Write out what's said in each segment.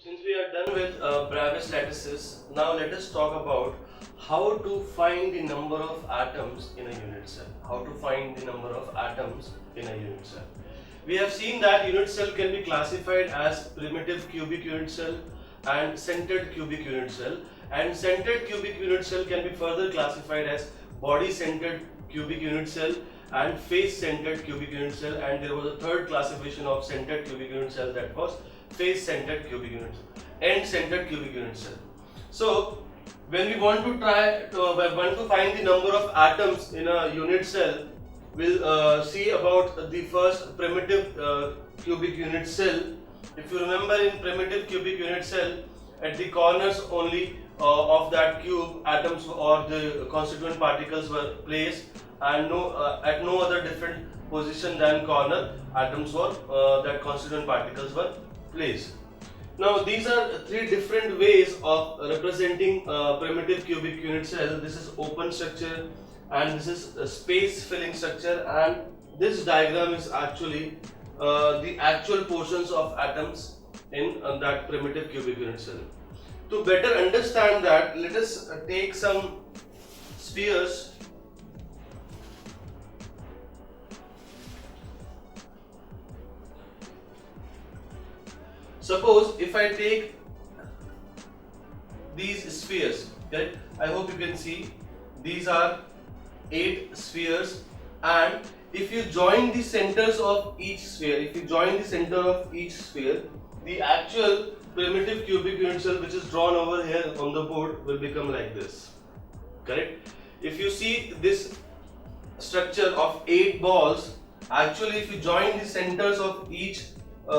Since we are done with Bravais lattices, now let us talk about how to find the number of atoms in a unit cell. How to find the number of atoms in a unit cell. We have seen that unit cell can be classified as primitive cubic unit cell and centered cubic unit cell, and centered cubic unit cell can be further classified as body centered cubic unit cell and face centered cubic unit cell, and there was a third classification of centered cubic unit cell, that was face centered cubic unit cell, end centered cubic unit cell. So when we want to find the number of atoms in a unit cell, we'll see about the first primitive cubic unit cell. If you remember, in primitive cubic unit cell, at the corners only of that cube, atoms or the constituent particles were placed, and at no other different position than corner, atoms or that constituent particles were placed. Now these are three different ways of representing primitive cubic unit cell. This is open structure, and this is a space filling structure, and this diagram is actually the actual portions of atoms in that primitive cubic unit cell. To better understand that, let us take some spheres. Suppose if I take these spheres, okay, I hope you can see these are 8 spheres, and if you join the centers of each sphere, the actual primitive cubic unit cell, which is drawn over here on the board, will become like this. Correct? If you see this structure of 8 balls, actually if you join the centers of each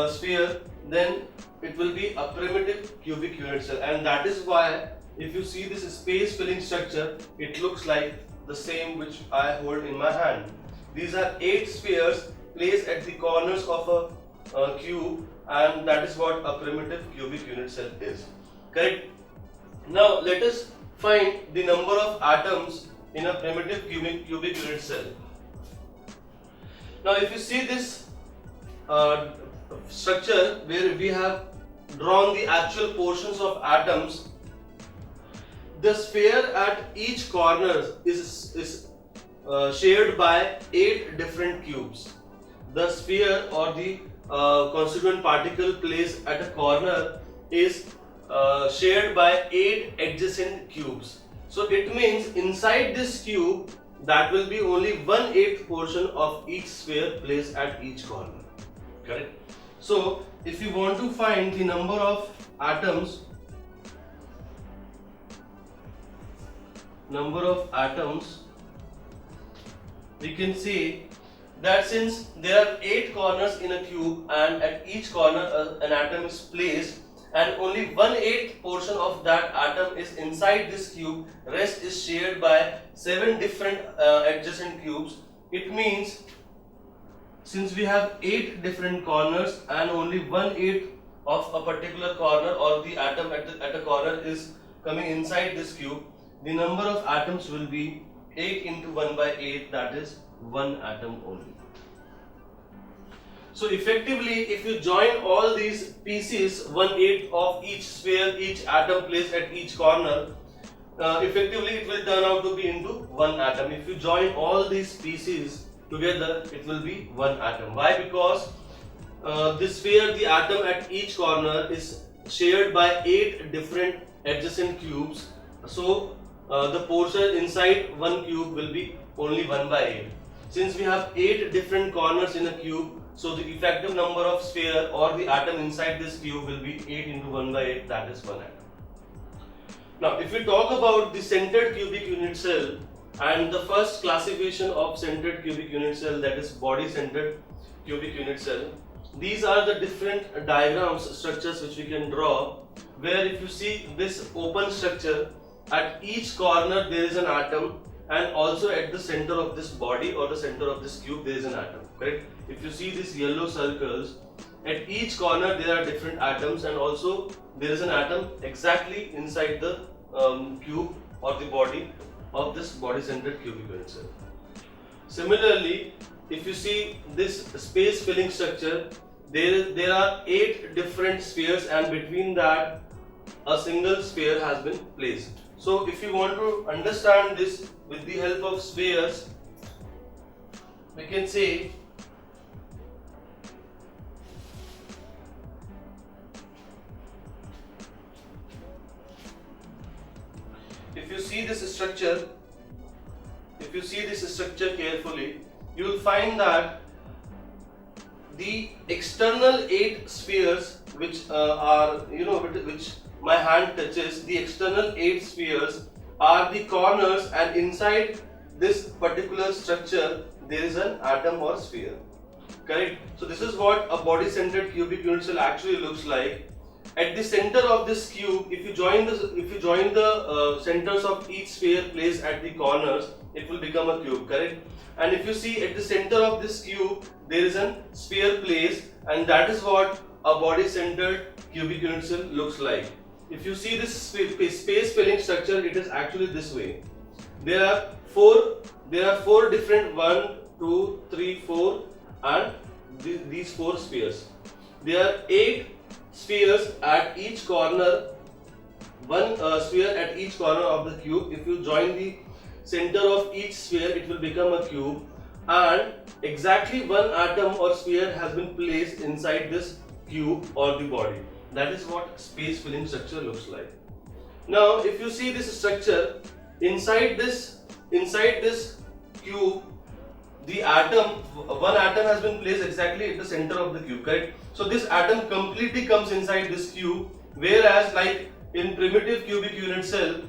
sphere, then it will be a primitive cubic unit cell, and that is why if you see this space filling structure, it looks like the same which I hold in my hand. These are 8 spheres placed at the corners of a cube, and that is what a primitive cubic unit cell is. Correct? Now let us find the number of atoms in a primitive cubic unit cell. Now if you see this structure where we have drawn the actual portions of atoms, the sphere at each corner is shared by 8 different cubes. The sphere or the constituent particle placed at a corner is shared by 8 adjacent cubes. So it means inside this cube, that will be only 1/8 portion of each sphere placed at each corner. Correct? So if you want to find the number of atoms, we can say that since there are 8 corners in a cube, and at each corner an atom is placed, and only 1/8 portion of that atom is inside this cube, rest is shared by 7 different adjacent cubes. It means since we have 8 different corners and only 1/8 of a particular corner or the atom at a corner is coming inside this cube, the number of atoms will be 8 into 1/8, that is 1 atom only. So effectively, if you join all these pieces, 1/8 of each sphere, each atom placed at each corner, effectively it will turn out to be into 1 atom. If you join all these pieces together, it will be 1 atom. Why? Because this sphere, the atom at each corner is shared by 8 different adjacent cubes. So the portion inside one cube will be only 1/8. Since we have 8 different corners in a cube, so the effective number of sphere or the atom inside this cube will be 8 into 1/8, that is 1 atom. Now if we talk about the centered cubic unit cell, and the first classification of centered cubic unit cell, that is body centered cubic unit cell, these are the different diagrams, structures which we can draw, where if you see this open structure, at each corner there is an atom, and also at the center of this body or the center of this cube there is an atom. Correct? If you see these yellow circles, at each corner there are different atoms, and also there is an atom exactly inside the cube or the body of this body centered cubic unit cell. Similarly, if you see this space filling structure, there are 8 different spheres, and between that a single sphere has been placed. So if you want to understand this with the help of spheres, we can say if you see this structure carefully, you will find that the external 8 spheres which which my hand touches, the external 8 spheres are the corners, and inside this particular structure there is an atom or sphere. Correct? So this is what a body-centered cubic unit cell actually looks like. At the center of this cube, if you join the centers of each sphere placed at the corners, it will become a cube. Correct? And if you see at the center of this cube, there is a sphere placed, and that is what a body-centered cubic unit cell looks like. If you see this space filling structure, it is actually this way. There are four different 1, 2, 3, 4, and these 4 spheres. There are 8 spheres at each corner, one sphere at each corner of the cube. If you join the center of each sphere, it will become a cube, and exactly one atom or sphere has been placed inside this cube or the body. That is what space filling structure looks like. Now if you see this structure, inside this cube, one atom has been placed exactly at the center of the cube, correct? So this atom completely comes inside this cube, whereas like in primitive cubic unit cell,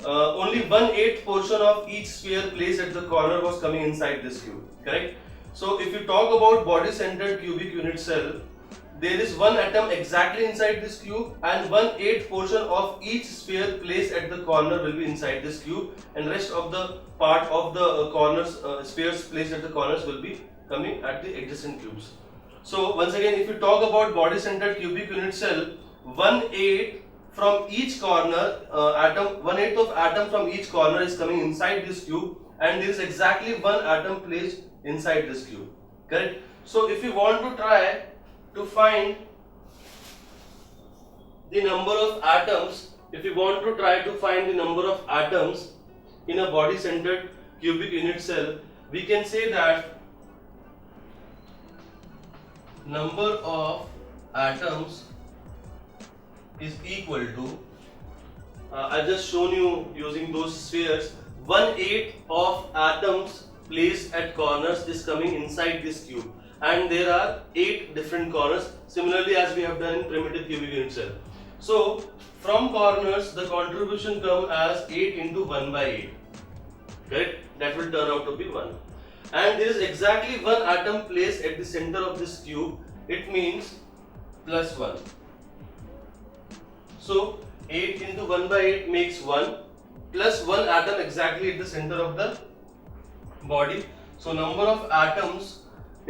only 1/8 portion of each sphere placed at the corner was coming inside this cube, correct? So if you talk about body-centered cubic unit cell, there is one atom exactly inside this cube, and 1/8 portion of each sphere placed at the corner will be inside this cube, and rest of the part of the spheres placed at the corners will be coming at the adjacent cubes. So once again, if you talk about body-centered cubic unit cell, 1/8 from each corner, 1/8 of atom from each corner is coming inside this cube, and there is exactly one atom placed inside this cube, correct? So if you want to try to find the number of atoms, in a body-centered cubic unit cell, we can say that number of atoms is equal to, I just shown you using those spheres, 1/8 of atoms placed at corners is coming inside this cube, and there are 8 different corners, similarly as we have done in primitive cubic unit cell. So from corners the contribution comes as 8 into 1/8, correct? That will turn out to be 1, and there is exactly one atom placed at the center of this cube. It means plus 1. So 8 into 1/8 makes 1, plus 1 atom exactly at the center of the body. So number of atoms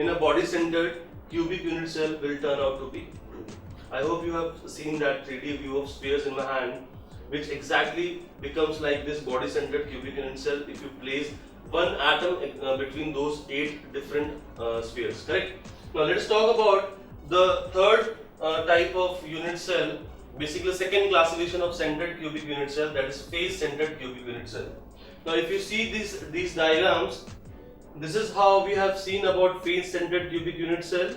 in a body-centered cubic unit cell will turn out to be 2. I hope you have seen that 3D view of spheres in my hand, which exactly becomes like this body-centered cubic unit cell if you place one atom between those 8 different spheres, correct? Now let's talk about the third type of unit cell, basically second classification of centered cubic unit cell, that is face-centered cubic unit cell. Now if you see these diagrams, this is how we have seen about face-centered cubic unit cell.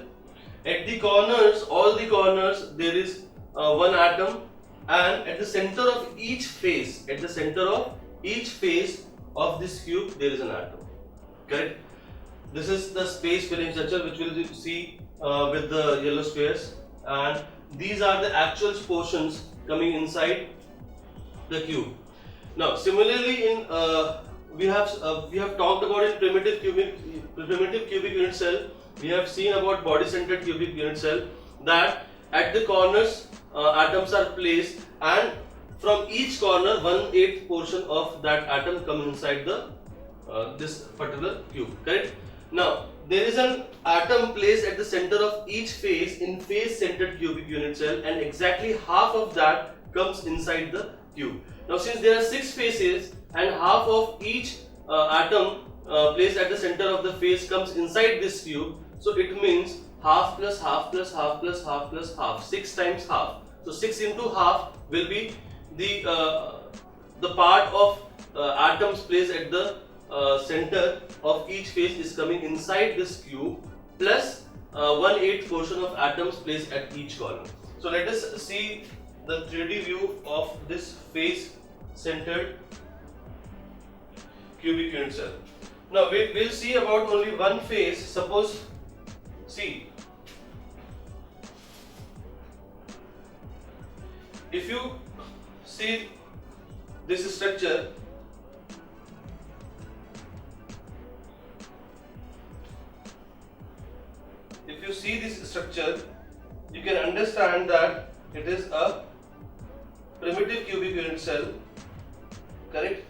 At the corners, all the corners, there is one atom, and at the center of each face, of this cube, there is an atom, correct? This is the space filling structure which we will see with the yellow squares, and these are the actual portions coming inside the cube. Now similarly in we have talked about in primitive cubic unit cell, we have seen about body-centered cubic unit cell, that at the corners atoms are placed, and from each corner 1/8 portion of that atom come inside the this particular cube, correct? Now there is an atom placed at the center of each face in face-centered cubic unit cell, and exactly half of that comes inside the cube. Now since there are 6 faces and half of each atom placed at the center of the face comes inside this cube, so it means half plus half plus half plus half plus half, 6 times half. So 6 into half will be the part of atoms placed at the center of each face is coming inside this cube, plus 1/8 portion of atoms placed at each corner. So let us see the 3D view of this face centered cubic unit cell. Now we'll see about only one face. Suppose, see, if you see this structure, you can understand that it is a primitive cubic unit cell, correct?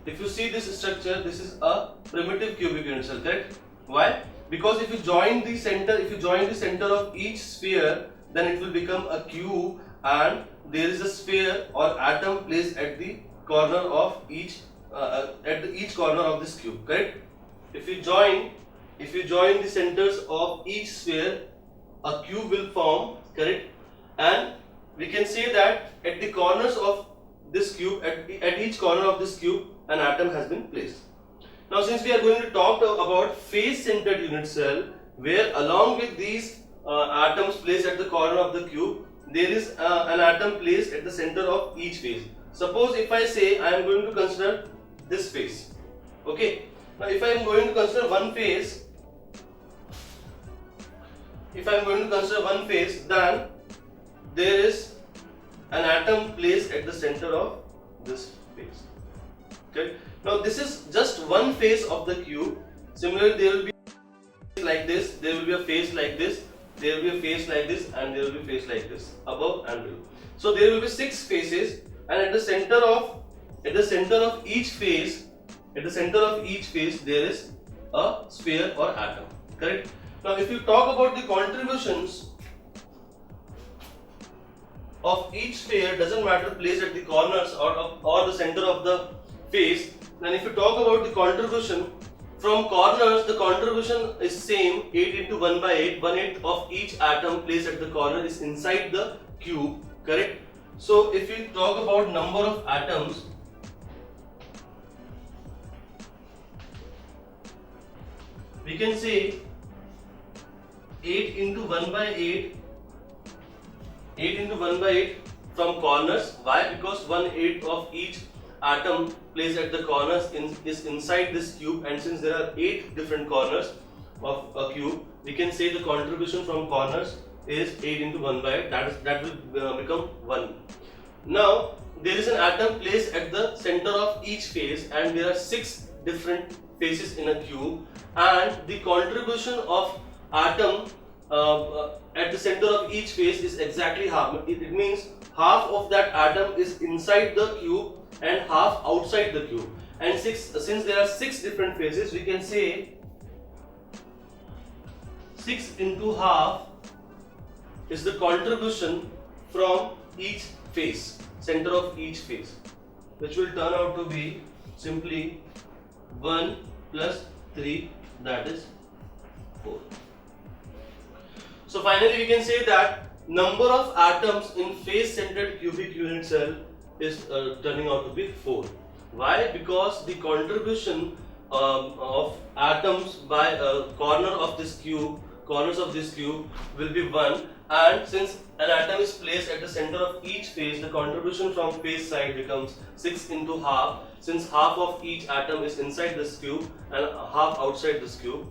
If you see this structure, this is a primitive cubic unit cell, correct? Why? Because if you join the center of each sphere, then it will become a cube, and there is a sphere or atom placed at the corner of each corner of this cube, correct? If you join the centers of each sphere, a cube will form, correct? And we can say that at the corners of this cube, at each corner of this cube, an atom has been placed. Now, since we are going to talk about face-centered unit cell, where along with these atoms placed at the corner of the cube, there is an atom placed at the center of each face. Suppose if I say I am going to consider this face, okay? Now, if I am going to consider one face, then there is an atom placed at the center of this face. Okay. Now this is just one face of the cube. Similarly, there will be like this, there will be a face like this, there will be a face like this, and there will be a face like this, above and below. So there will be 6 faces, and at the center of each face, there is a sphere or atom. Correct? Now, if you talk about the contributions of each sphere, doesn't matter placed at the corners or the center of the face, then if you talk about the contribution from corners, the contribution is same, 8 into 1 by 8. 1/8 of each atom placed at the corner is inside the cube, correct? So if we talk about number of atoms, we can say 8 into 1 by 8 from corners. Why? Because 1/8 of each atom placed at the corners is inside this cube, and since there are 8 different corners of a cube, we can say the contribution from corners is 8 into 1 by 8. That will become 1. Now there is an atom placed at the center of each face, and there are 6 different faces in a cube, and the contribution of atom at the center of each face is exactly half. It means half of that atom is inside the cube and half outside the cube. And since there are 6 different faces, we can say 6 into half is the contribution from each face, center of each face, which will turn out to be simply 1 plus 3, that is 4. So finally we can say that number of atoms in face-centered cubic unit cell is turning out to be 4. Why? Because the contribution of atoms by corners of this cube will be 1, and since an atom is placed at the center of each face, the contribution from face side becomes 6 into half, since half of each atom is inside this cube and half outside this cube.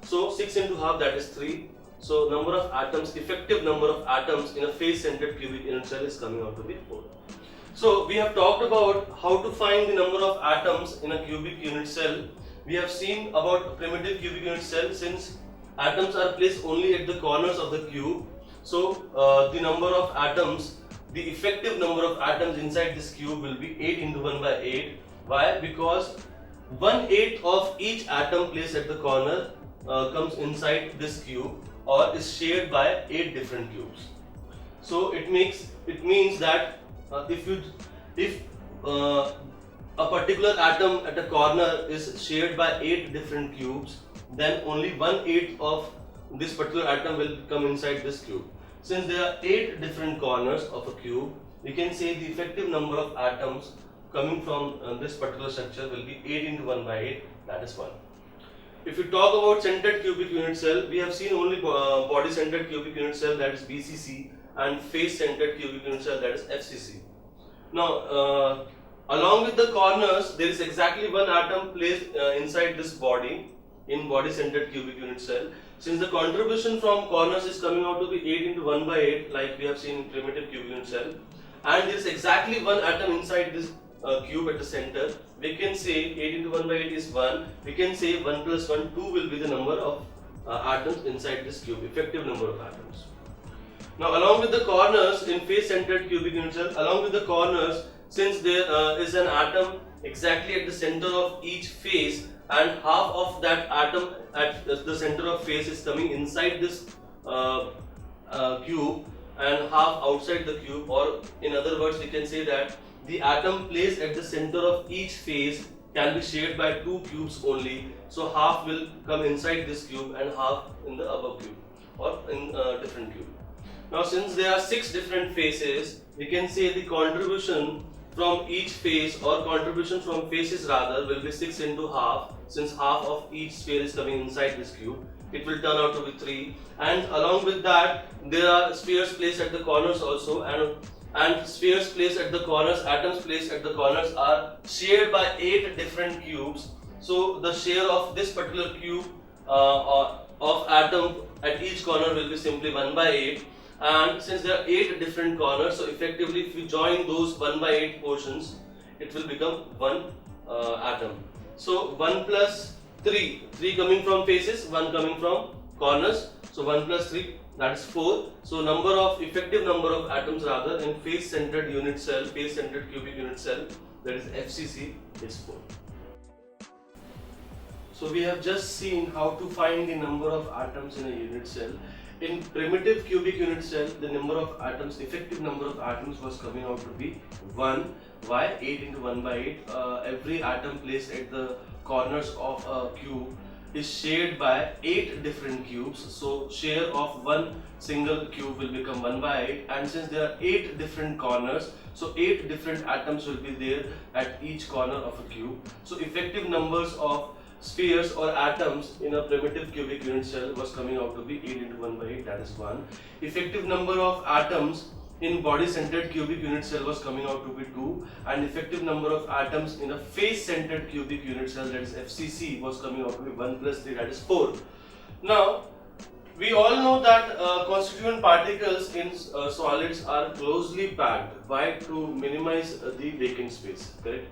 So 6 into half, that is 3. So number of atoms, effective number of atoms in a face-centered cubic unit cell is coming out to be 4. So we have talked about how to find the number of atoms in a cubic unit cell. We have seen about primitive cubic unit cell, since atoms are placed only at the corners of the cube. So the number of atoms, the effective number of atoms inside this cube will be 8 into 1 by 8. Why? Because 1/8 of each atom placed at the corner comes inside this cube, or is shared by 8 different cubes. So it means that if a particular atom at a corner is shared by 8 different cubes, then only 1/8 of this particular atom will come inside this cube. Since there are 8 different corners of a cube, we can say the effective number of atoms coming from this particular structure will be 8 into 1 by 8, that is 1. If we talk about centered cubic unit cell, we have seen only body centered cubic unit cell, that is BCC, and face centered cubic unit cell, that is FCC. Now, along with the corners, there is exactly one atom placed inside this body in body centered cubic unit cell. Since the contribution from corners is coming out to be 8 into 1 by 8, like we have seen in primitive cubic unit cell, and there is exactly one atom inside this cube at the center, we can say 8 into 1 by 8 is 1. We can say 1 plus 1, 2 will be the number of atoms inside this cube, effective number of atoms. Now, along with the corners in face-centered cubic unit cell, along with the corners, since there is an atom exactly at the center of each face, and half of that atom at the center of face is coming inside this cube and half outside the cube, or in other words, we can say that the atom placed at the center of each face can be shared by 2 cubes only. So half will come inside this cube and half in the above cube or in a different cube. Now, since there are 6 different faces, we can say the contribution from each face, or contribution from faces rather, will be 6 into half. Since half of each sphere is coming inside this cube, it will turn out to be 3. And along with that, there are spheres placed at the corners also, and spheres placed at the corners, atoms placed at the corners are shared by 8 different cubes. So the share of this particular cube of atom at each corner will be simply 1 by 8. And since there are 8 different corners, so effectively if we join those 1 by 8 portions, it will become 1 atom. So 1 plus 3, 3 coming from faces, 1 coming from corners, so 1 plus 3, that is 4. So effective number of atoms rather in face centered unit cell, face centered cubic unit cell, that is FCC, is 4. So we have just seen how to find the number of atoms in a unit cell. In primitive cubic unit cell, the number of atoms, effective number of atoms was coming out to be 1. Why? 8 into 1 by 8. Every atom placed at the corners of a cube is shared by 8 different cubes. So share of one single cube will become 1 by 8. And since there are 8 different corners, so 8 different atoms will be there at each corner of a cube. So effective numbers of spheres or atoms in a primitive cubic unit cell was coming out to be 8 into 1 by 8, that is 1. Effective number of atoms in body centered cubic unit cell was coming out to be 2, and effective number of atoms in a face centered cubic unit cell, that is FCC, was coming out to be 1 plus 3, that is 4. Now, we all know that constituent particles in solids are closely packed. Why? To minimize the vacant space, correct?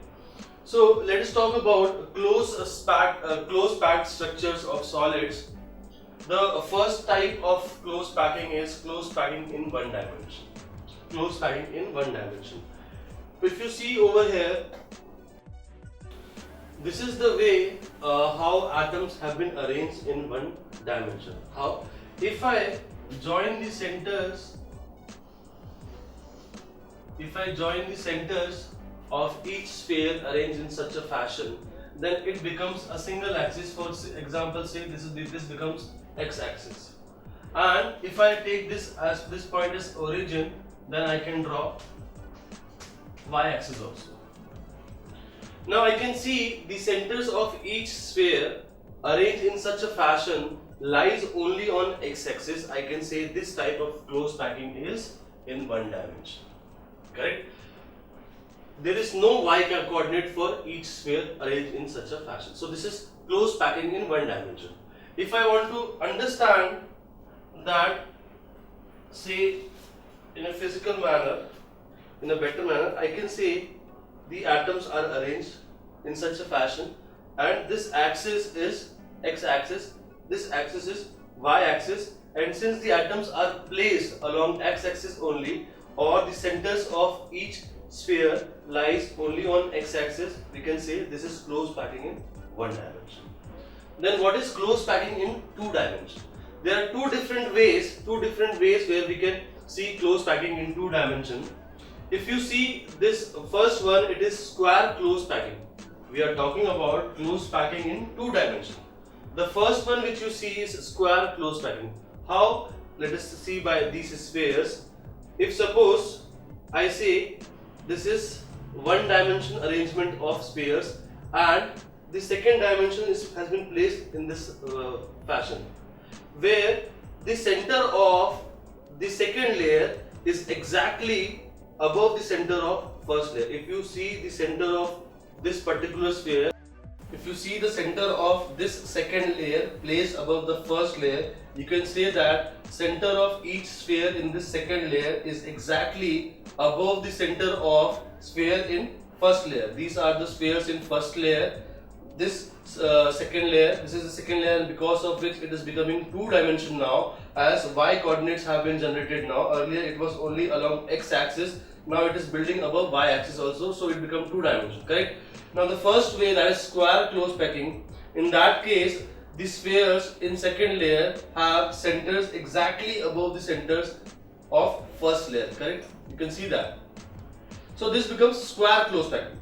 So let us talk about close packed structures of solids. The first type of close packing is close packing in one dimension. Close packing in one dimension. If you see over here, this is the way how atoms have been arranged in one dimension. How? If I join the centers, of each sphere arranged in such a fashion, then it becomes a single axis. For example, say this becomes x-axis, and if I take this point as origin, then I can draw y-axis also. Now I can see the centers of each sphere arranged in such a fashion lies only on x-axis. I can say this type of close packing is in one dimension, correct? There is no y-coordinate for each sphere arranged in such a fashion. So this is close packing in one dimension. If I want to understand that, say in a physical manner, in a better manner, I can say the atoms are arranged in such a fashion, and this axis is x-axis, this axis is y-axis, and since the atoms are placed along x-axis only, or the centers of each sphere lies only on x-axis, we can say this is close packing in one dimension. Then what is close packing in two dimensions? There are two different ways where we can see close packing in two dimensions. If you see this first one, it is square close packing. We are talking about close packing in two dimensions. The first one which you see is square close packing. How? Let us see by these spheres. If suppose I say this is one dimension arrangement of spheres and the second dimension has been placed in this fashion, where the center of the second layer is exactly above the center of first layer. If you see the center of this particular sphere, if you see the center of this second layer placed above the first layer, you can say that center of each sphere in this second layer is exactly above the center of sphere in first layer. These are the spheres in first layer. This second layer, this is the second layer, and because of which it is becoming two dimension now, as y coordinates have been generated now. Earlier it was only along x axis, now it is building above y axis also, so it becomes two dimension, correct? Now the first way, that is square close packing. In that case, the spheres in second layer have centers exactly above the centers of first layer, correct? You can see that. So this becomes square close packing.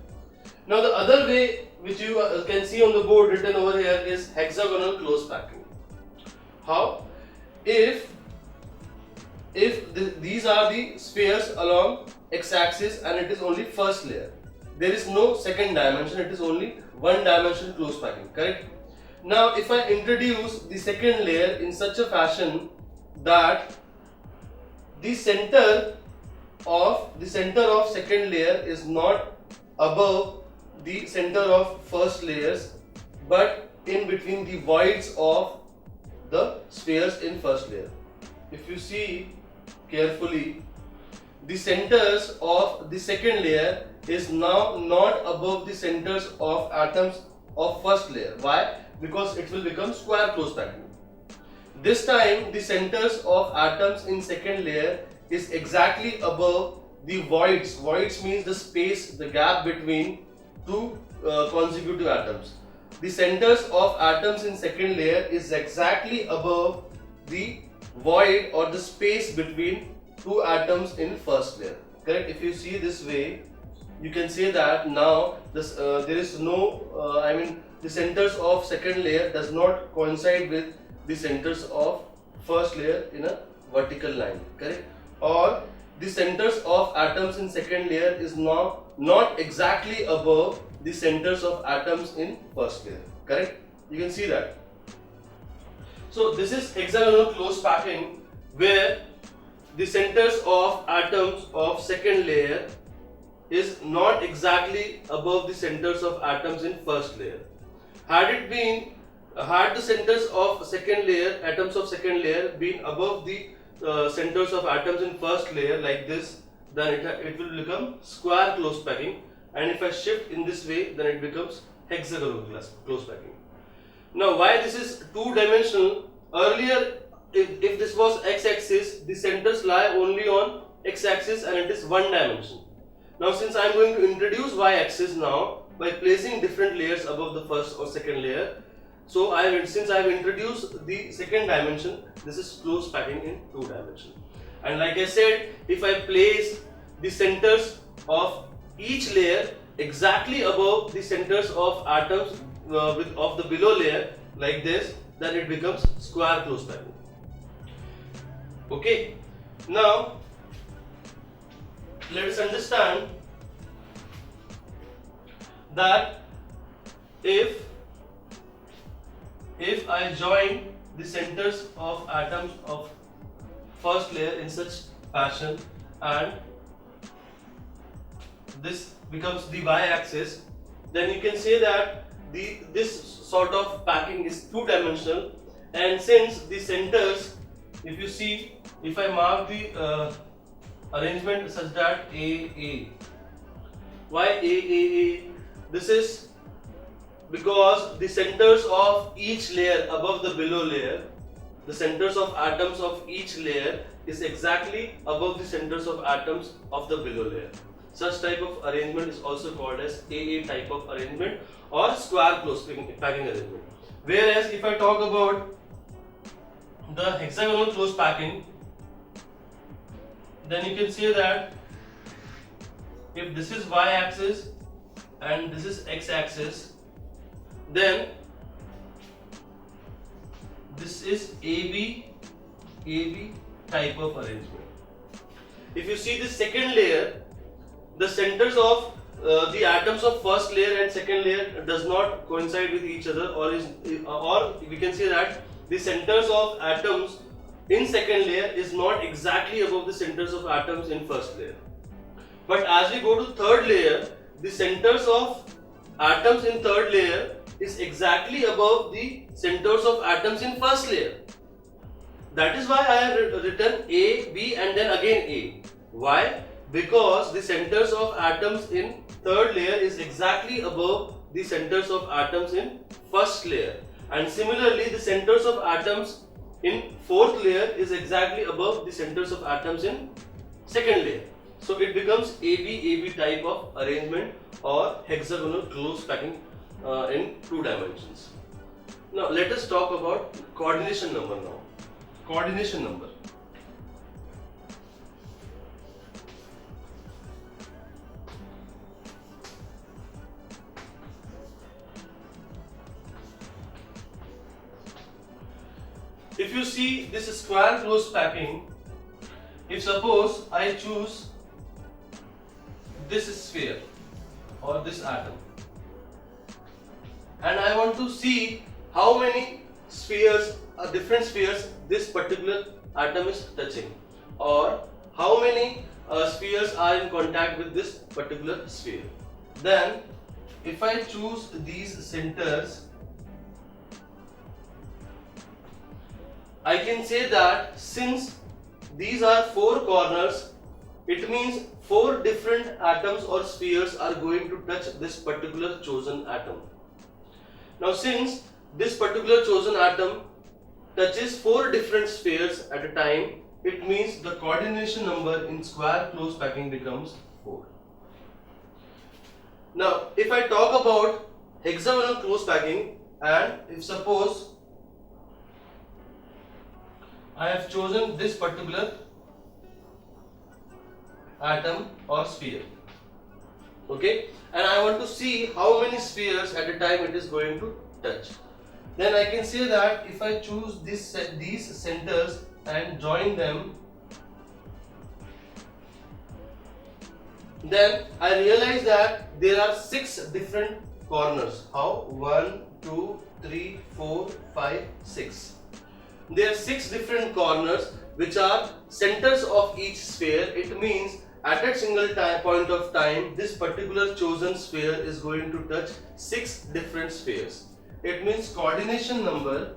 Now the other way which you can see on the board written over here is hexagonal close packing. How? If these are the spheres along x-axis and it is only first layer, there is no second dimension, it is only one dimension close packing, correct? Now if I introduce the second layer in such a fashion that the center of second layer is not above the center of first layers but in between the voids of the spheres in first layer. If you see carefully, the centers of the second layer is now not above the centers of atoms of first layer. Why? Because it will become square close packing. This time the centers of atoms in second layer is exactly above the voids. Voids means the space, the gap between two consecutive atoms. The centers of atoms in second layer is exactly above the void or the space between two atoms in first layer, correct? If you see this way, you can say that now this there is no the centers of second layer does not coincide with the centers of first layer in a vertical line, correct? Or the centers of atoms in second layer is now not exactly above the centers of atoms in first layer, correct? You can see that. So this is hexagonal close packing, where the centers of atoms of second layer is not exactly above the centers of atoms in first layer. Had the centers of second layer, atoms of second layer, been above the centers of atoms in first layer like this, then it will become square close packing, and if I shift in this way, then it becomes hexagonal close packing. Now why this is two dimensional? Earlier if this was x-axis, the centers lie only on x-axis and it is one dimension. Now since I am going to introduce y-axis now by placing different layers above the first or second layer, so since I have introduced the second dimension, this is close packing in two dimension. And like I said, if I place the centers of each layer exactly above the centers of atoms of the below layer like this, then it becomes square close packing. Okay, now let us understand that if I join the centers of atoms of first layer in such fashion and this becomes the y-axis, then you can say that this sort of packing is two-dimensional, and since the centers, if you see, if I mark the arrangement such that AA, why AAA? This is because the centers of each layer above the below layer, the centers of atoms of each layer is exactly above the centers of atoms of the below layer. Such type of arrangement is also called as AA type of arrangement or square close packing arrangement. Whereas if I talk about the hexagonal close packing, then you can say that if this is y-axis and this is x-axis, then this is AB type of arrangement. If you see the second layer, the centers of the atoms of first layer and second layer does not coincide with each other, or we can say that the centers of atoms in second layer is not exactly above the centers of atoms in first layer. But as we go to third layer, the centers of atoms in third layer is exactly above the centers of atoms in first layer. That is why I have written A, B and then again A. Why? Because the centers of atoms in third layer is exactly above the centers of atoms in first layer, and similarly the centers of atoms in fourth layer is exactly above the centers of atoms in second layer. So it becomes AB type of arrangement or hexagonal close packing in 2 dimensions. Now let us talk about coordination number now. Coordination number. If you see this square close packing, if suppose I choose this sphere or this atom and I want to see how many spheres, different spheres this particular atom is touching, or how many spheres are in contact with this particular sphere, then if I choose these centers, I can say that since these are 4 corners, it means 4 different atoms or spheres are going to touch this particular chosen atom. Now since this particular chosen atom touches 4 different spheres at a time, it means the coordination number in square close packing becomes 4. Now if I talk about hexagonal close packing, and if suppose I have chosen this particular atom or sphere, okay, and I want to see how many spheres at a time it is going to touch, then I can say that if I choose these centers and join them, then I realize that there are 6 different corners. How? 1, 2, 3, 4, 5, 6. There are 6 different corners which are centers of each sphere. It means at a single point of time, this particular chosen sphere is going to touch 6 different spheres. It means coordination number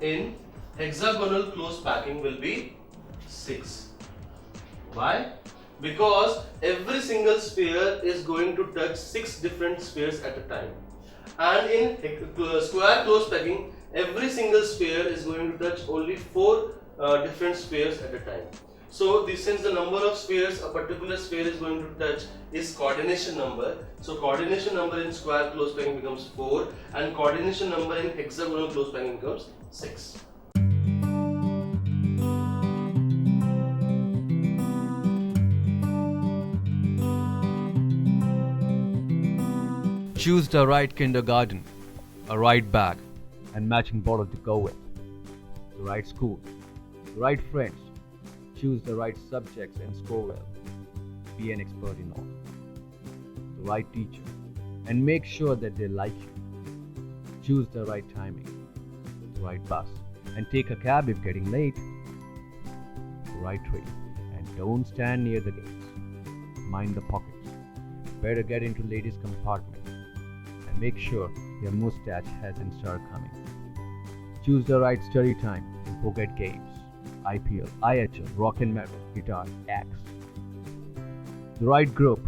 in hexagonal close packing will be 6. Why? Because every single sphere is going to touch 6 different spheres at a time, and in square close packing every single sphere is going to touch only 4 different spheres at a time. So since the number of spheres a particular sphere is going to touch is coordination number, so coordination number in square close packing becomes 4 and coordination number in hexagonal close packing becomes 6. Choose the right kindergarten, a right bag, and matching bottle to go with. The right school, the right friends. Choose the right subjects and score well. Be an expert in all. The right teacher, and make sure that they like you. Choose the right timing, the right bus, and take a cab if getting late. The right train, and don't stand near the gates. Mind the pockets. Better get into ladies' compartment. Make sure your mustache hasn't started coming. Choose the right study time and forget games, IPL, IHL, rock and metal, guitar, X. The right group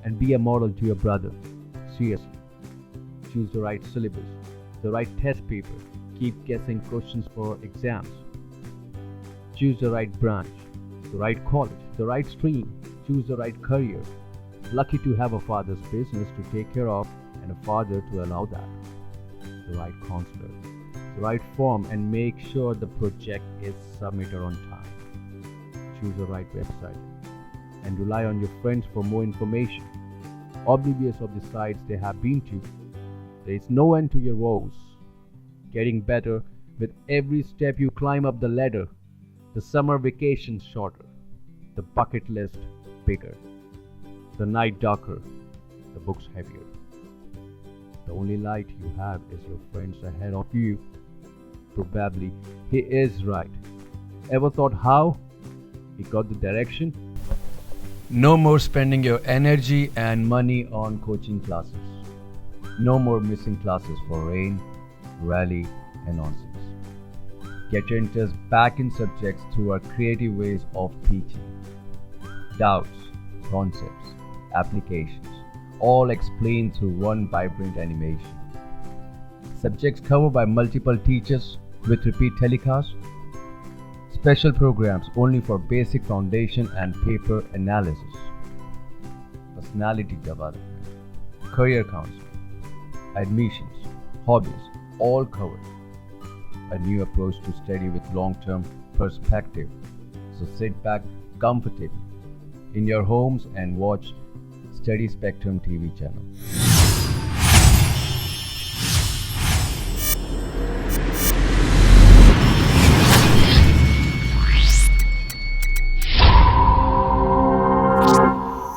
and be a model to your brother. Seriously. Choose the right syllabus, the right test paper. Keep guessing questions for exams. Choose the right branch, the right college, the right stream. Choose the right career. Lucky to have a father's business to take care of and a father to allow that. the right counselor, the right form, and make sure the project is submitted on time. Choose the right website and rely on your friends for more information. Oblivious of the sites they have been to, there is no end to your woes. Getting better with every step you climb up the ladder. The summer vacation shorter, the bucket list bigger, the night darker, the books heavier. The only light you have is your friends ahead of you. Probably he is right. Ever thought how he got the direction? No more spending your energy and money on coaching classes. No more missing classes for rain, rally, and nonsense. Get your interest back in subjects through our creative ways of teaching. Doubts, concepts, applications, all explained through one vibrant animation. Subjects covered by multiple teachers with repeat telecasts. Special programs only for basic foundation and paper analysis. Personality development, career counseling, admissions, hobbies, all covered. A new approach to study with long-term perspective. So sit back comfortably in your homes and watch Study Spectrum TV channel.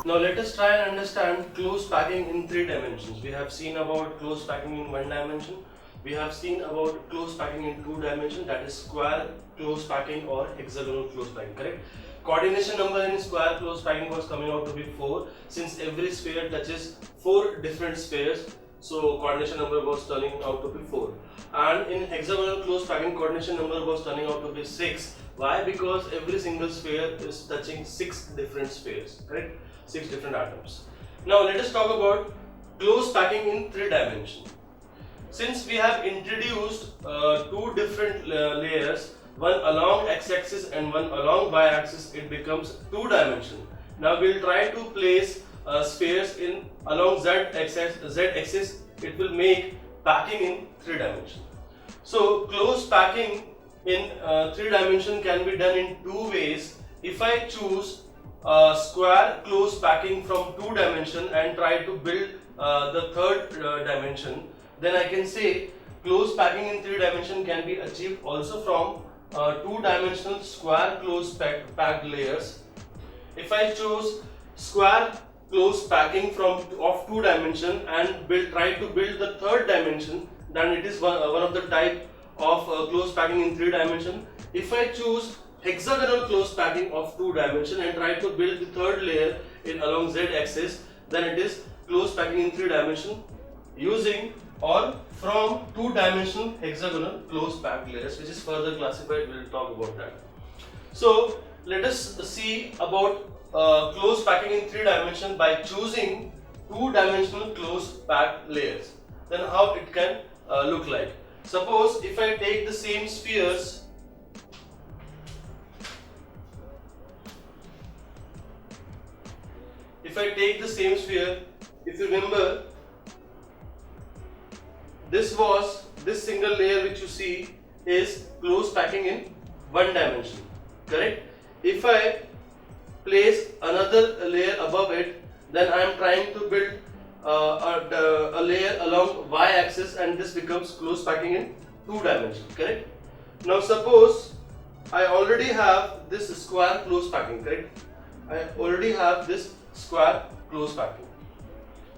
Now let us try and understand close packing in 3 dimensions. We have seen about close packing in 1 dimension. We have seen about close packing in 2 dimensions, that is square close packing or hexagonal close packing, correct? Coordination number in square close packing was coming out to be 4, since every sphere touches 4 different spheres, so coordination number was turning out to be 4. And in hexagonal close packing, coordination number was turning out to be 6. Why? Because every single sphere is touching 6 different spheres, correct? 6 different atoms. Now let us talk about close packing in 3 dimensions. Since we have introduced 2 different layers, one along x-axis and one along y-axis, it becomes 2 dimension. Now we will try to place spheres in along z-axis, it will make packing in 3 dimension. So close packing in 3 dimension can be done in 2 ways. If I choose square close packing from 2 dimension and try to build the 3rd dimension, then I can say close packing in 3 dimension can be achieved also from 2-dimensional square close packed layers. If I choose square close packing of 2 dimension and try to build the 3rd dimension, then it is one of the type of close packing in 3 dimension. If I choose hexagonal close packing of 2 dimension and try to build the 3rd layer along z-axis, then it is close packing in 3 dimension using or from 2-dimensional hexagonal close packed layers, which is further classified. We will talk about that. So let us see about close packing in 3 dimensions by choosing 2-dimensional close packed layers. Then how it can look like. Suppose if I take the same spheres, if you remember, this single layer which you see is close packing in 1 dimension, correct? If I place another layer above it, then I am trying to build a layer along y-axis, and this becomes close packing in 2 dimension, correct? Now suppose I already have this square close packing, correct? I already have this square close packing,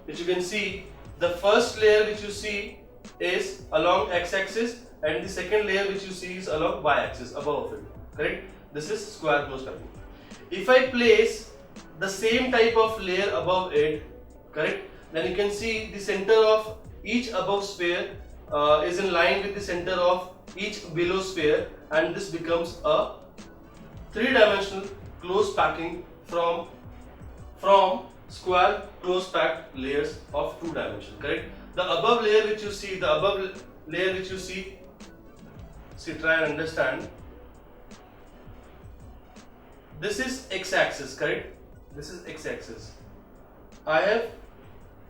which you can see the first layer which you see is along x-axis and the second layer which you see is along y-axis above it, correct? This is square close packing. If I place the same type of layer above it, correct, then you can see the center of each above sphere is in line with the center of each below sphere, and this becomes a 3-dimensional close packing from square close packed layers of 2 dimensions, correct? The above layer which you see, try and understand. This is x-axis, correct? This is x-axis. I have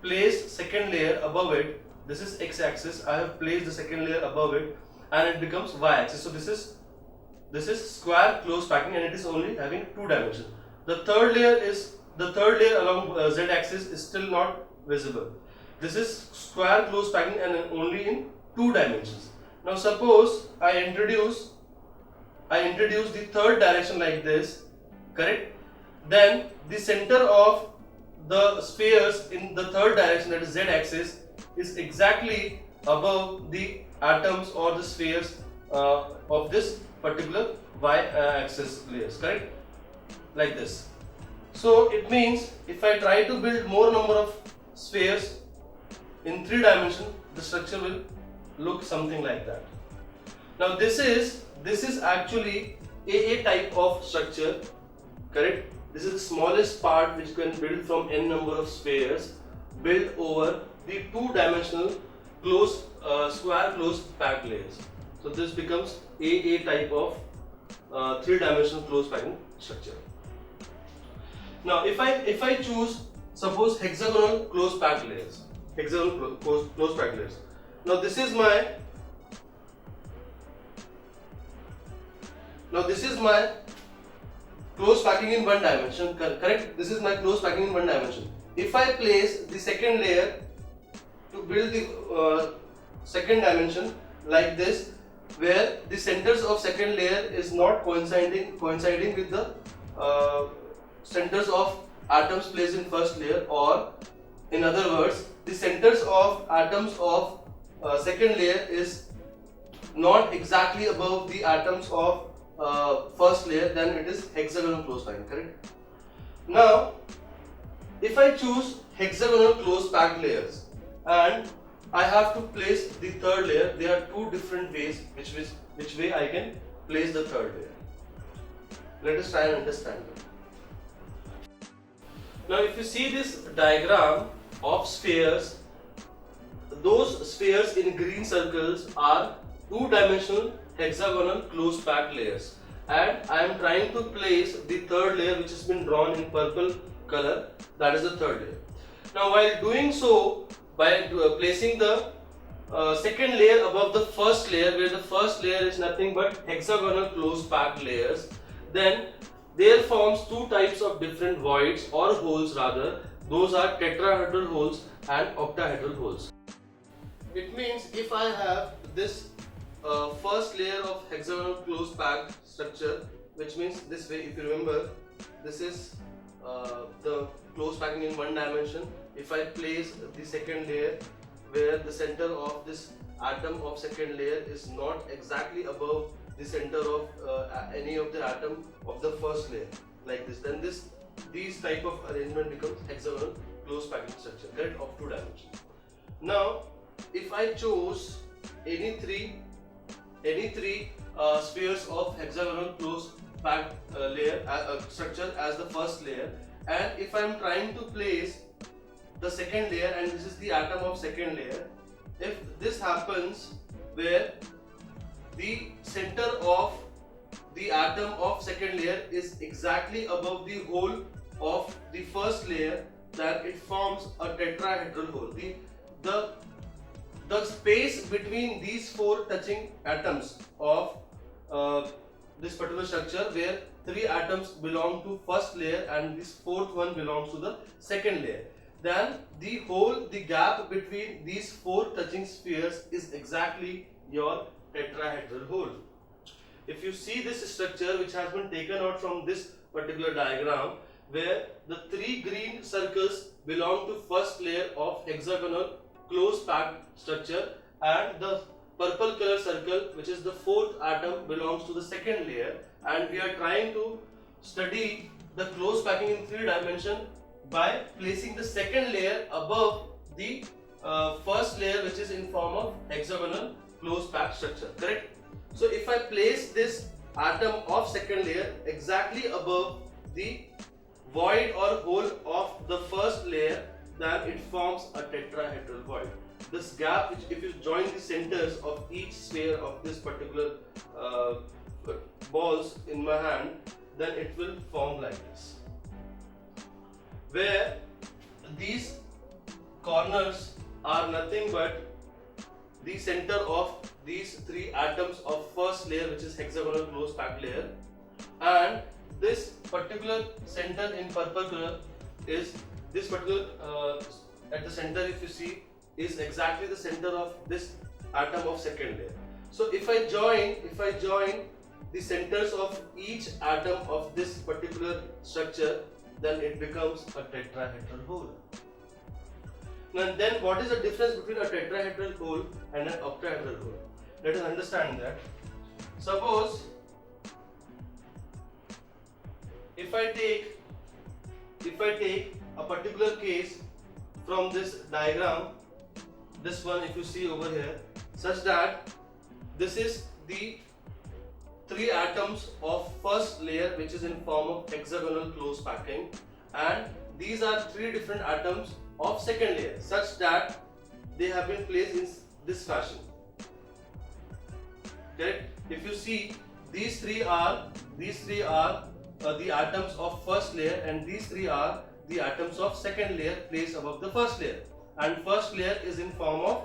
placed second layer above it, this is x-axis. I have placed the second layer above it, and it becomes y-axis. So this is square close packing, and it is only having 2 dimensions. The third layer along z-axis is still not visible. This is square close packing and only in 2 dimensions. Now suppose I introduce the third direction like this, correct? Then the center of the spheres in the third direction, that is z-axis, is exactly above the atoms or the spheres of this particular y-axis layers, correct? Like this. So it means if I try to build more number of spheres in 3 dimensions, the structure will look something like that. Now this is actually a type of structure, correct? This is the smallest part which can build from n number of spheres built over the 2-dimensional square closed packed layers. So this becomes a type of 3-dimensional closed packing structure. Now if I choose, suppose, hexagonal closed packed layers, closed packed layers. Now this is my closed packing in 1 dimension, correct? This is my closed packing in 1 dimension. If I place the second layer to build the second dimension like this, where the centers of second layer is not coinciding with the centers of atoms placed in first layer, or in other words, the centers of atoms of second layer is not exactly above the atoms of first layer, then it is hexagonal closed packing, correct? Now if I choose hexagonal closed packed layers and I have to place the third layer, there are 2 different ways which way I can place the third layer. Let us try and understand it. Now if you see this diagram of spheres, those spheres in green circles are 2-dimensional hexagonal closed packed layers, and I am trying to place the third layer which has been drawn in purple color, that is the third layer. Now while doing so, by placing the second layer above the first layer, where the first layer is nothing but hexagonal closed packed layers, then there forms 2 types of different voids or holes rather. Those are tetrahedral holes and octahedral holes. It means if I have this first layer of hexagonal closed packed structure, which means this way, if you remember, this is the closed packing in 1 dimension. If I place the second layer where the center of this atom of second layer is not exactly above the center of any of the atom of the first layer, like this, then these type of arrangement becomes hexagonal closed packing structure, correct, of 2 dimensions. Now if I chose any three spheres of hexagonal closed packed layer structure as the first layer, and if I am trying to place the second layer, and this is the atom of second layer, if this happens where the center of the atom of second layer is exactly above the hole of the first layer, then it forms a tetrahedral hole. The space between these 4 touching atoms of this particular structure, where 3 atoms belong to first layer and this 4th one belongs to the second layer, then the gap between these 4 touching spheres is exactly your tetrahedral hole. If you see this structure which has been taken out from this particular diagram, where the 3 green circles belong to first layer of hexagonal closed packed structure, and the purple color circle, which is the 4th atom, belongs to the second layer, and we are trying to study the closed packing in 3 dimensions by placing the second layer above the first layer, which is in form of hexagonal closed packed structure, correct? So if I place this atom of second layer exactly above the void or hole of the first layer, then it forms a tetrahedral void. This gap, which if you join the centers of each sphere of this particular balls in my hand, then it will form like this, where these corners are nothing but the center of these three atoms of first layer, which is hexagonal close packed layer, and this particular center in purple color is this particular at the center, if you see, is exactly the center of this atom of second layer. So if I join the centers of each atom of this particular structure, then it becomes a tetrahedral hole. Now then, what is the difference between a tetrahedral hole and an octahedral hole? Let us understand that. Suppose if I take a particular case from this diagram, this one if you see over here, such that this is the three atoms of first layer which is in form of hexagonal close packing, and these are three different atoms of second layer such that they have been placed in this fashion. Correct? If you see, these three are the atoms of first layer, and these three are the atoms of second layer placed above the first layer, and first layer is in form of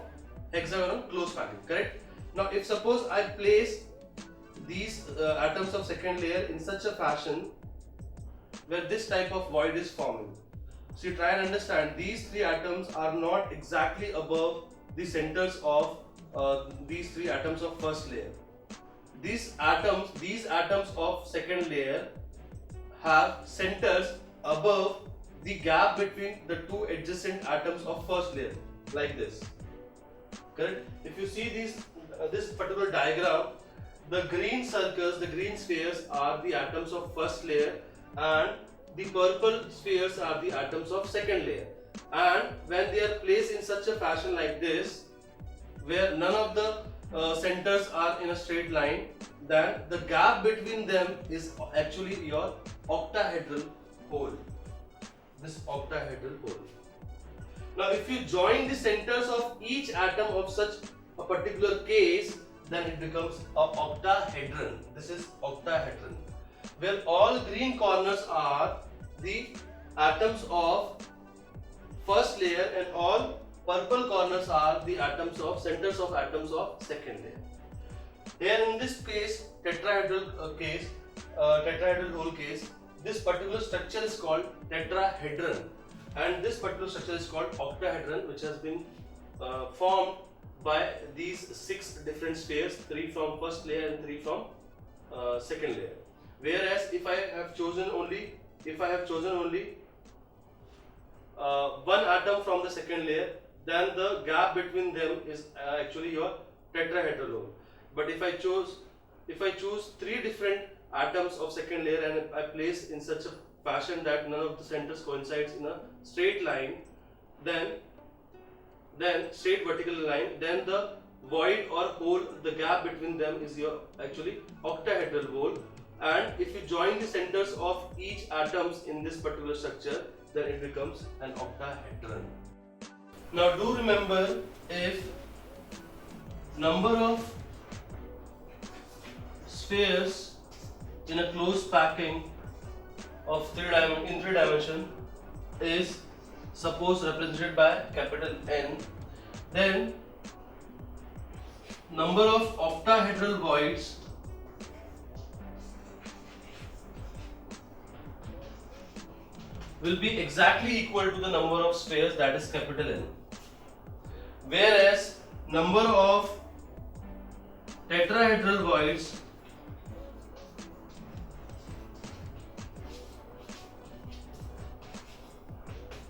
hexagonal close packing. Correct? Now if suppose I place these atoms of second layer in such a fashion where this type of void is forming. So you try and understand, these three atoms are not exactly above the centers of these three atoms of first layer. These atoms of second layer have centers above the gap between the two adjacent atoms of first layer, like this. Correct? If you see this particular diagram, the green circles, the green spheres are the atoms of first layer, and the purple spheres are the atoms of second layer. And when they are placed in such a fashion like this, where none of the centers are in a straight line, then the gap between them is actually your octahedral hole. This octahedral hole. Now if you join the centers of each atom of such a particular case, then it becomes an octahedron. This is octahedron, where all green corners are the atoms of first layer and all purple corners are the centers of atoms of second layer. Here in this case, tetrahedral hole case, this particular structure is called tetrahedron, and this particular structure is called octahedron, which has been formed by these 6 different spheres, 3 from first layer and 3 from second layer. Whereas if I have chosen only one atom from the second layer, then the gap between them is actually your tetrahedral hole. But if I choose 3 different atoms of second layer and I place in such a fashion that none of the centers coincides in a straight line, then straight vertical line, then the void or hole, the gap between them is your actually octahedral hole. And if you join the centers of each atoms in this particular structure, then it becomes an octahedron. Now do remember, if number of spheres in a closed packing of in 3 dimension is suppose represented by capital N, then number of octahedral voids will be exactly equal to the number of spheres, that is capital N. Whereas number of tetrahedral voids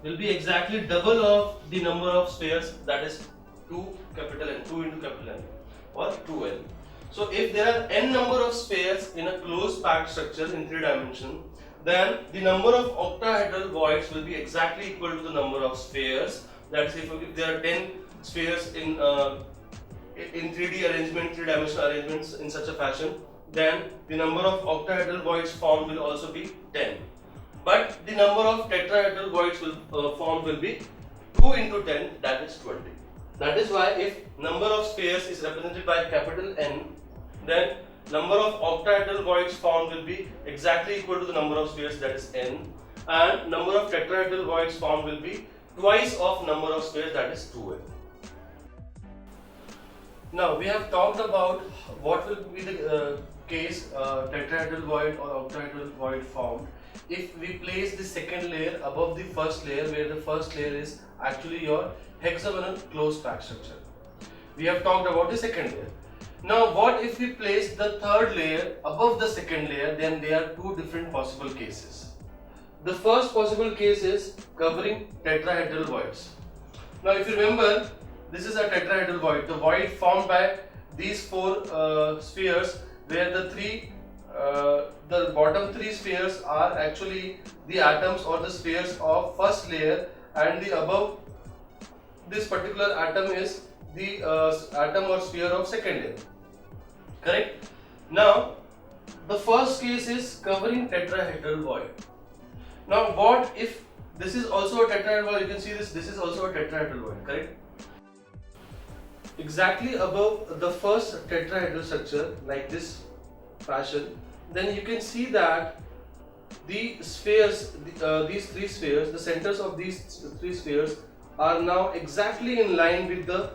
will be exactly double of the number of spheres, that is 2 capital N, 2 into capital N, or 2N. So if there are n number of spheres in a closed packed structure in 3 dimension, then the number of octahedral voids will be exactly equal to the number of spheres. That is, if there are 10 spheres in 3D arrangement, 3-dimensional arrangements in such a fashion, then the number of octahedral voids formed will also be 10. But the number of tetrahedral voids formed will be 2 into 10, that is 20. That is why if number of spheres is represented by capital N, then number of octahedral voids formed will be exactly equal to the number of spheres, that is N, and number of tetrahedral voids formed will be twice of number of spheres, that is 2N. Now we have talked about what will be the case tetrahedral void or octahedral void formed if we place the second layer above the first layer, where the first layer is actually your hexagonal closed packed structure. We have talked about the second layer. Now what if we place the third layer above the second layer? Then there are two different possible cases. The first possible case is covering tetrahedral voids. Now if you remember, this is a tetrahedral void, the void formed by these four spheres, where the bottom three spheres are actually the atoms or the spheres of first layer, and the above this particular atom is the atom or sphere of second layer. Correct? Now the first case is covering tetrahedral void. Now what if this is also a tetrahedral void? You can see this is also a tetrahedral void, correct? Exactly above the first tetrahedral structure, like this fashion, then you can see that the spheres, these three spheres, the centers of these three spheres are now exactly in line with the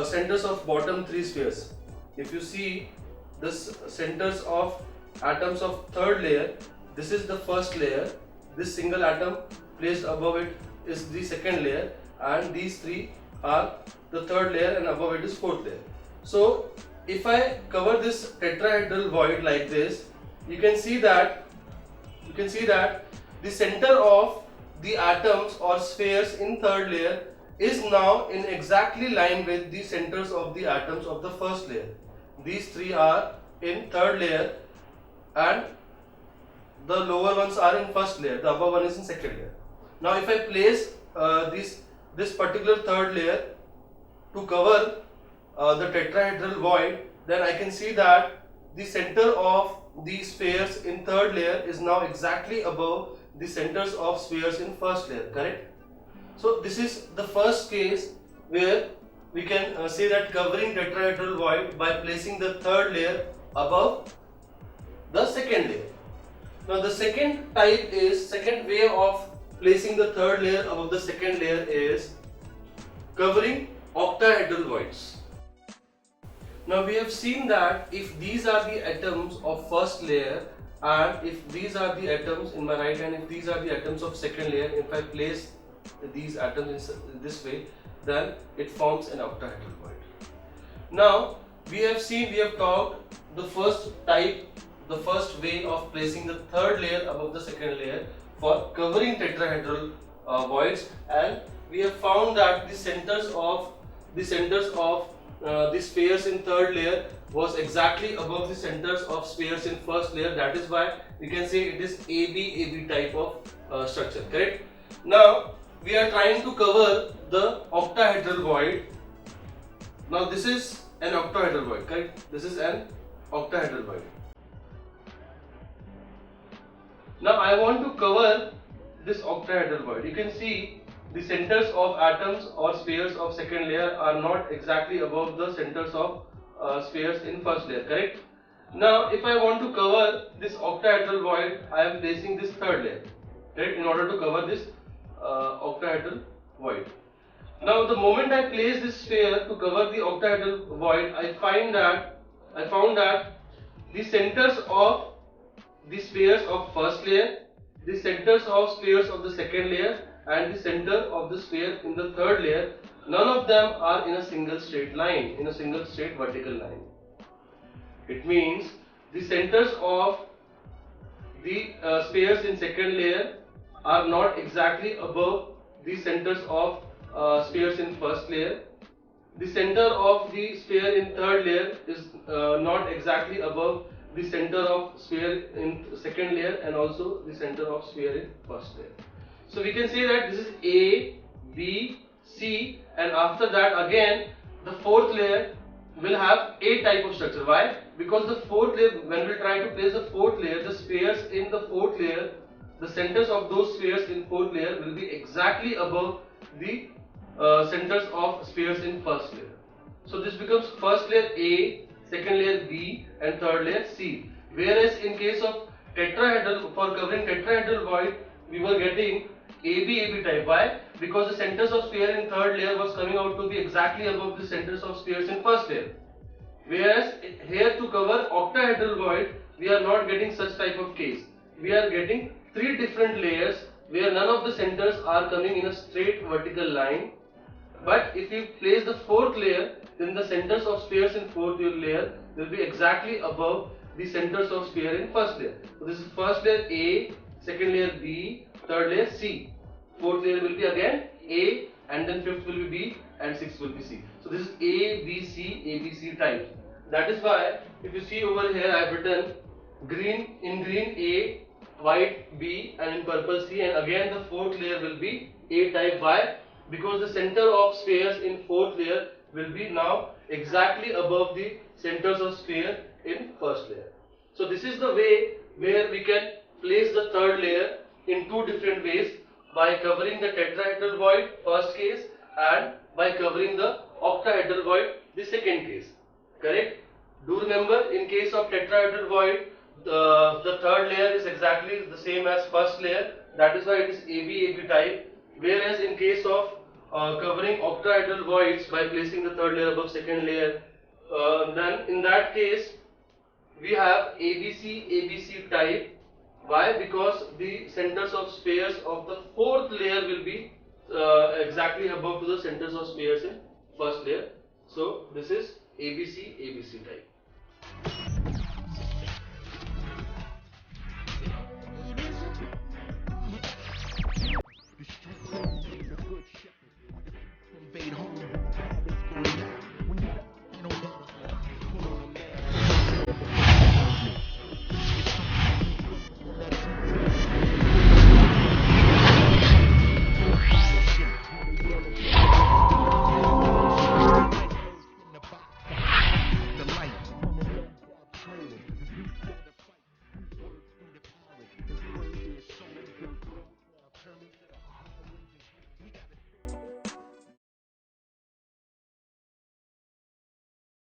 centers of bottom three spheres. If you see the centers of atoms of third layer, this is the first layer, this single atom placed above it is the second layer, and these three are the third layer, and above it is fourth layer. So if I cover this tetrahedral void like this, you can see that the center of the atoms or spheres in third layer is now in exactly line with the centers of the atoms of the first layer. These three are in third layer and the lower ones are in first layer, the above one is in second layer. Now if I place this particular third layer to cover the tetrahedral void, then I can see that the center of the spheres in third layer is now exactly above the centers of spheres in first layer, correct? So this is the first case where we can say that covering tetrahedral void by placing the third layer above the second layer. Now the second way of placing the third layer above the second layer is covering octahedral voids. Now we have seen that if these are the atoms of first layer, and if these are the atoms in my right hand, if these are the atoms of second layer, if I place these atoms in this way, then it forms an octahedral void. Now we have talked the first way of placing the third layer above the second layer for covering tetrahedral voids, and we have found that the centers of the spheres in third layer was exactly above the centers of spheres in first layer. That is why we can say it is AB type of structure, correct? Now we are trying to cover the octahedral void. Now this is an octahedral void, correct? This is an octahedral void. Now I want to cover this octahedral void. You can see the centers of atoms or spheres of second layer are not exactly above the centers of spheres in first layer, correct? Now if I want to cover this octahedral void, I am placing this third layer, correct, in order to cover this octahedral void. Now the moment I place this sphere to cover the octahedral void, I found that the centers of the spheres of first layer, the centers of spheres of the second layer, and the center of the sphere in the third layer, none of them are in a single straight line, in a single straight vertical line. It means the centers of the spheres in second layer are not exactly above the centers of spheres in first layer. The center of the sphere in third layer is not exactly above the center of sphere in second layer, and also the center of sphere in first layer. So we can say that this is A, B, C, and after that again the fourth layer will have A type of structure. Why? Because the fourth layer, when we try to place the fourth layer, the spheres in the fourth layer, the centers of those spheres in fourth layer will be exactly above the centers of spheres in first layer. So this becomes first layer A, second layer B, and third layer C. Whereas in case of tetrahedral, for covering tetrahedral void, we were getting AB AB type. Why? Because the centers of sphere in third layer was coming out to be exactly above the centers of spheres in first layer. Whereas here to cover octahedral void, we are not getting such type of case. We are getting three different layers where none of the centers are coming in a straight vertical line. But if we place the fourth layer, then the centers of spheres in fourth layer will be exactly above the centers of sphere in first layer. So this is first layer A, second layer B, third layer C. Fourth layer will be again A, and then fifth will be B, and sixth will be C. So this is A, B, C, A, B, C type. That is why if you see over here I have written green, in green A, white B, and in purple C, and again the fourth layer will be A type. Why? Because the center of spheres in fourth layer will be now exactly above the centers of sphere in first layer. So this is the way where we can place the third layer in two different ways, by covering the tetrahedral void first case and by covering the octahedral void the second case. Correct? Do remember, in case of tetrahedral void, the third layer is exactly the same as first layer. That is why it is AB type. Whereas in case of covering octahedral voids by placing the third layer above second layer, then in that case we have ABC type. Why? Because the centers of spheres of the fourth layer will be exactly above to the centers of spheres in first layer. So this is ABC type.